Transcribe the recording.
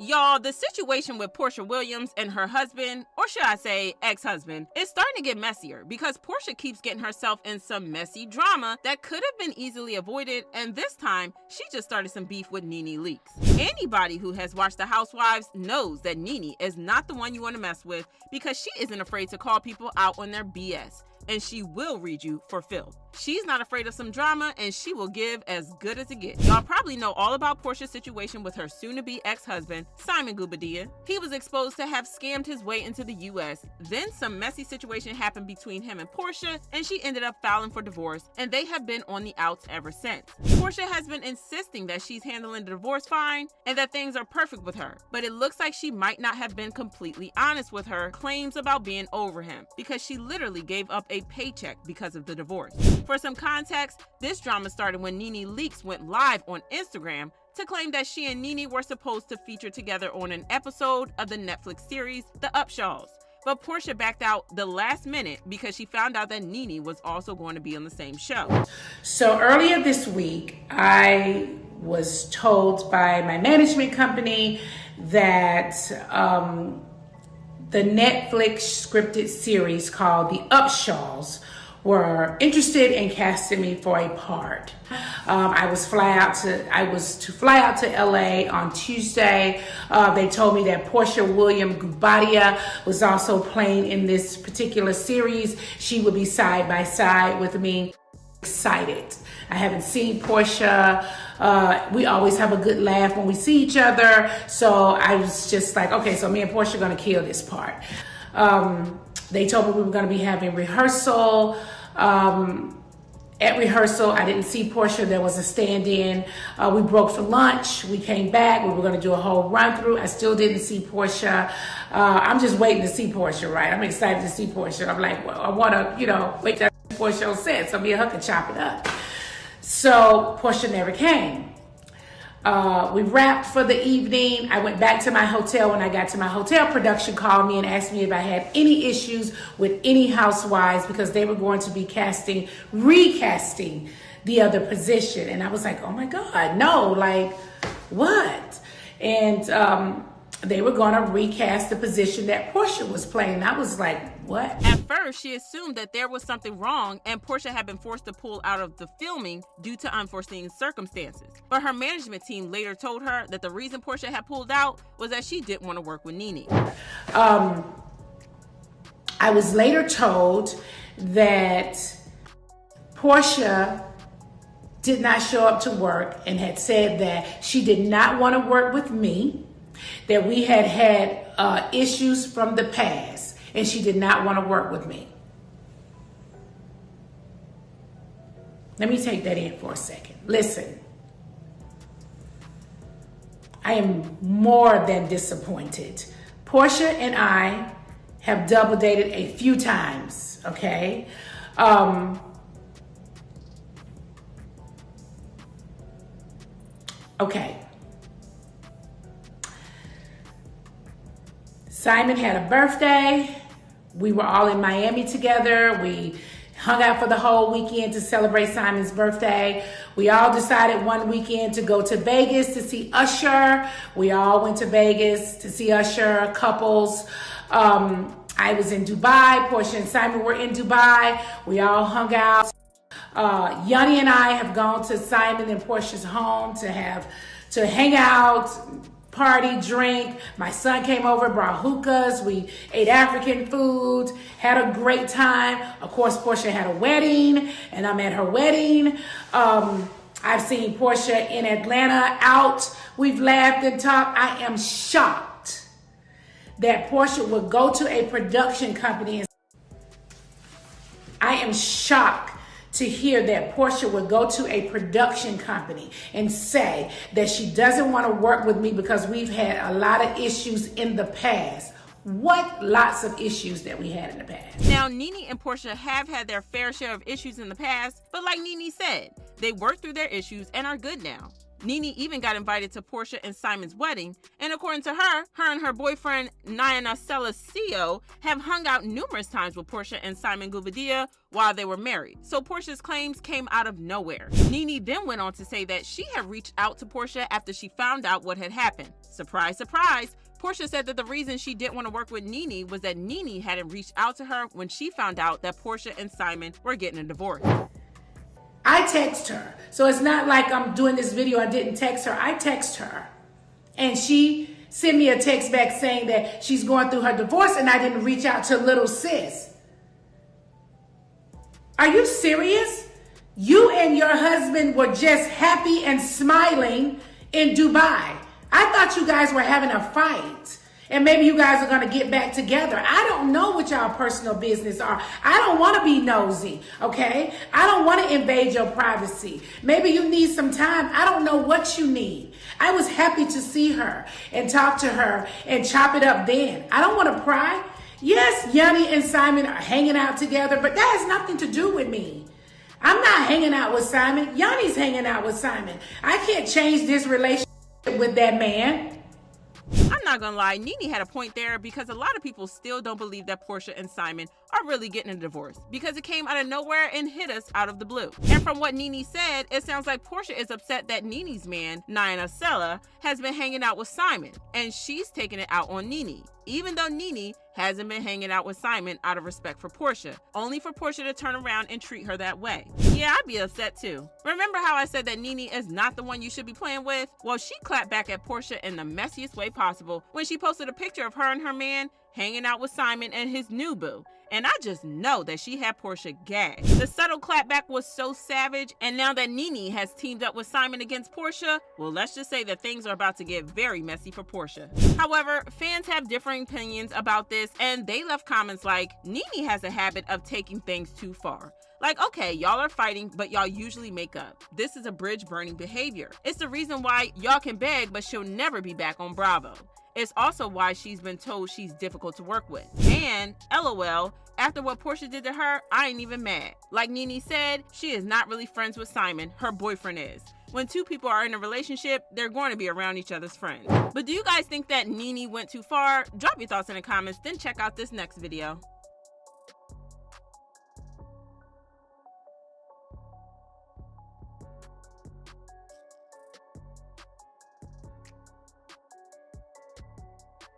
Y'all, the situation with Porsha Williams and her husband, or should I say ex-husband, is starting to get messier because Porsha keeps getting herself in some messy drama that could have been easily avoided, and this time, she just started some beef with Nene Leakes. Anybody who has watched the Housewives knows that Nene is not the one you want to mess with because she isn't afraid to call people out on their BS. And she will read you for filth. She's not afraid of some drama, and she will give as good as it gets. Y'all probably know all about Porsha's situation with her soon-to-be ex-husband, Simon Goubadia. He was exposed to have scammed his way into the US. Then some messy situation happened between him and Porsha, and she ended up filing for divorce, and they have been on the outs ever since. Porsha has been insisting that she's handling the divorce fine and that things are perfect with her, but it looks like she might not have been completely honest with her claims about being over him, because she literally gave up a paycheck because of the divorce. For some context, this drama started when Nene Leakes went live on Instagram to claim that she and Nene were supposed to feature together on an episode of the Netflix series The Upshaws. But Porsha backed out the last minute because she found out that Nene was also going to be on the same show. So earlier this week, I was told by my management company that the Netflix scripted series called The Upshaws were interested in casting me for a part. I was to fly out to LA on Tuesday. They told me that Porsha Williams Goubadia was also playing in this particular series. She would be side by side with me. Excited. I haven't seen Porsha. We always have a good laugh when we see each other. So I was just like, okay, so me and Porsha are going to kill this part. They told me we were going to be having rehearsal. At rehearsal, I didn't see Porsha. There was a stand-in. We broke for lunch. We came back. We were going to do a whole run-through. I still didn't see Porsha. I'm just waiting to see Porsha, right? I'm excited to see Porsha. I'm like, well, I want to, wait till Porsha on set so me and her can chop it up. So Porsha never came. We wrapped for the evening. I went back to my hotel. When I got to my hotel, production called me and asked me if I had any issues with any Housewives because they were going to be recasting the other position. And I was like, oh my God, no, like what? And they were going to recast the position that Porsha was playing. I was like, what? At first, she assumed that there was something wrong and Porsha had been forced to pull out of the filming due to unforeseen circumstances. But her management team later told her that the reason Porsha had pulled out was that she didn't want to work with Nene. I was later told that Porsha did not show up to work and had said that she did not want to work with me, that we had issues from the past, and she did not want to work with me. Let me take that in for a second. Listen, I am more than disappointed. Porsha and I have double dated a few times, okay? Okay. Simon had a birthday. We were all in Miami together. We hung out for the whole weekend to celebrate Simon's birthday. We all decided one weekend to go to Vegas to see Usher. We all went to Vegas to see Usher, couples. I was in Dubai. Porsha and Simon were in Dubai. We all hung out. Yanni and I have gone to Simon and Porsha's home to hang out, party, drink. My son came over, brought hookahs. We ate African food, had a great time. Of course, Porsha had a wedding, and I'm at her wedding. I've seen Porsha in Atlanta out. We've laughed and talked. I am shocked that Porsha would go to a production company. I am shocked to hear that Porsha would go to a production company and say that she doesn't want to work with me because we've had a lot of issues in the past. What lots of issues that we had in the past. Now, Nene and Porsha have had their fair share of issues in the past, but like Nene said, they worked through their issues and are good now. Nene even got invited to Porsha and Simon's wedding, and according to her and her boyfriend Nene Leakes have hung out numerous times with Porsha and Simon Goubadia while they were married. So Porsha's claims came out of nowhere. Nene then went on to say that she had reached out to Porsha after she found out what had happened. Surprise, surprise. Porsha said that the reason she didn't want to work with Nene was that Nene hadn't reached out to her when she found out that Porsha and Simon were getting a divorce. I text her. So it's not like I'm doing this video, I didn't text her. I text her. And she sent me a text back saying that she's going through her divorce and I didn't reach out to little sis. Are you serious? You and your husband were just happy and smiling in Dubai. I thought you guys were having a fight. And maybe you guys are going to get back together. I don't know what y'all personal business are. I don't want to be nosy, okay? I don't want to invade your privacy. Maybe you need some time. I don't know what you need. I was happy to see her and talk to her and chop it up then. I don't want to pry. Yes, Yanni and Simon are hanging out together, but that has nothing to do with me. I'm not hanging out with Simon. Yanni's hanging out with Simon. I can't change this relationship with that man. I'm not gonna lie, Nene had a point there because a lot of people still don't believe that Porsha and Simon are really getting a divorce because it came out of nowhere and hit us out of the blue. And from what Nene said, it sounds like Porsha is upset that Nene's man, Nene Leakes, has been hanging out with Simon, and she's taking it out on Nene, even though Nene hasn't been hanging out with Simon out of respect for Porsha, only for Porsha to turn around and treat her that way. Yeah, I'd be upset too. Remember how I said that Nene is not the one you should be playing with? Well, she clapped back at Porsha in the messiest way possible when she posted a picture of her and her man hanging out with Simon and his new boo. And I just know that she had Porsha gagged. The subtle clapback was so savage, and now that Nene has teamed up with Simon against Porsha, well, let's just say that things are about to get very messy for Porsha. However, fans have differing opinions about this, and they left comments like, Nene has a habit of taking things too far. Like, okay, y'all are fighting, but y'all usually make up. This is a bridge burning behavior. It's the reason why y'all can beg, but she'll never be back on Bravo. It's also why she's been told she's difficult to work with. And, LOL, after what Porsha did to her, I ain't even mad. Like Nene said, she is not really friends with Simon, her boyfriend is. When two people are in a relationship, they're going to be around each other's friends. But do you guys think that Nene went too far? Drop your thoughts in the comments, then check out this next video.